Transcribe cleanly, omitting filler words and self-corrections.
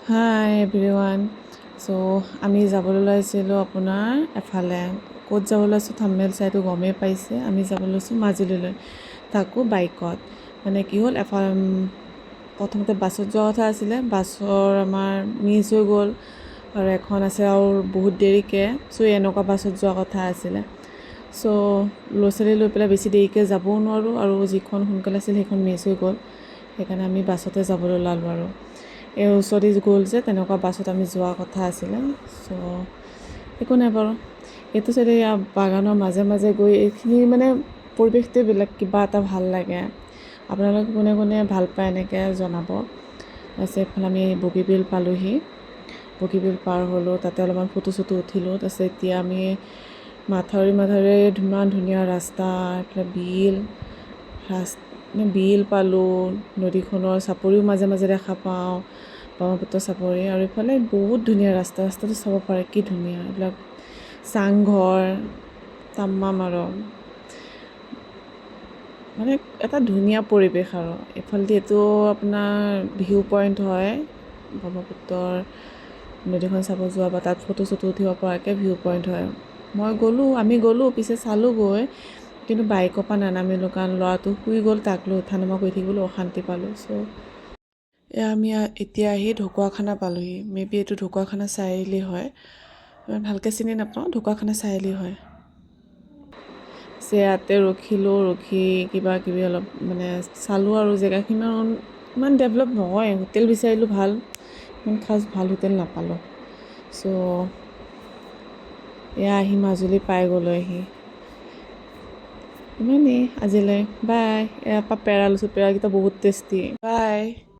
হাই everyone. আমি যাবলৈ ওলাইছিলোঁ আপোনাৰ এফালে। ক'ত যাবলৈ লৈছোঁ থাম্বনেইল চাইটো গমেই পাইছে। আমি যাবলৈ লৈছোঁ মাজুলীলৈ, তাকো বাইকত। মানে কি হ'ল, প্ৰথমতে বাছত যোৱা কথা আছিলে, বাছৰ আমাৰ মিছ হৈ গ'ল আৰু এখন আছে আৰু বহুত দেৰিকৈ। এনেকুৱা বাছত যোৱা কথা আছিলে। ল'ৰা ছোৱালী লৈ পেলাই বেছি দেৰিকৈ যাবও নোৱাৰোঁ আৰু যিখন সোনকালে আছিল সেইখন মিছ হৈ গ'ল। সেইকাৰণে আমি বাছতে যাবলৈ ওলালোঁ আৰু এই ওচৰতে গ'ল যে তেনেকুৱা বাছত আমি যোৱা কথা আছিলে। একো নাই বাৰু। এইটো চাইডে বাগানৰ মাজে মাজে গৈ এইখিনি মানে পৰিৱেশটোৱে বেলেগ, কিবা এটা ভাল লাগে। আপোনালোকে কোনে কোনে ভাল পায় এনেকৈ জনাব। তাৰপিছত এইফালে আমি বগীবিল পালোঁহি। বগীবিল পাৰ হ'লোঁ, তাতে অলপমান ফটো চটো উঠিলোঁ। তাৰপিছত এতিয়া আমি মাথাউৰি ইমান ধুনীয়া ৰাস্তা, এইফালে বিল পালোঁ, নদীখনৰ চাপৰিও মাজে মাজে দেখা পাওঁ, ব্ৰহ্মপুত্ৰ চাপৰি। আৰু ইফালে বহুত ধুনীয়া ৰাস্তাটো চাব পাৰে, কি ধুনীয়া। এইবিলাক চাংঘৰ তামাম আৰু মানে এটা ধুনীয়া পৰিৱেশ। আৰু এইফালেদি এইটো আপোনাৰ ভিউ পইণ্ট হয়, ব্ৰহ্মপুত্ৰৰ নদীখন চাব যোৱা বা তাত ফটো চটো উঠিব পৰাকৈ ভিউ পইণ্ট হয়। আমি গ'লোঁ, পিছে চালোঁগৈ, কিন্তু বাইকৰ পৰা নানামিলোঁ কাৰণ ল'ৰাটো শুই গ'ল, তাক লৈ উঠা নমা কৰি থাকিবলৈ অশান্তি পালোঁ। আমি এতিয়া আহি ঢকুৱাখানা পালোঁহি। মেবি এইটো ঢকুৱাখানা চাৰিআলি হয়, ইমান ভালকৈ চিনি নাপাওঁ। ঢকুৱাখানা চাৰিআলি হয়। ইয়াতে ৰখিলোঁ, ৰখি কিবা কিবি অলপ মানে চালোঁ আৰু জেগাখিনি ইমান ডেভেলপ নহয়। হোটেল বিচাৰিলোঁ ভাল, ইমান খাছ ভাল হোটেল নাপালোঁ। আহি মাজুলী পাই গ'লোহি। ইমানেই আজিলৈ, বাই। ইয়াৰ পৰা পেৰা লৈছোঁ, পেৰাকেইটা বহুত টেষ্টি। বাই।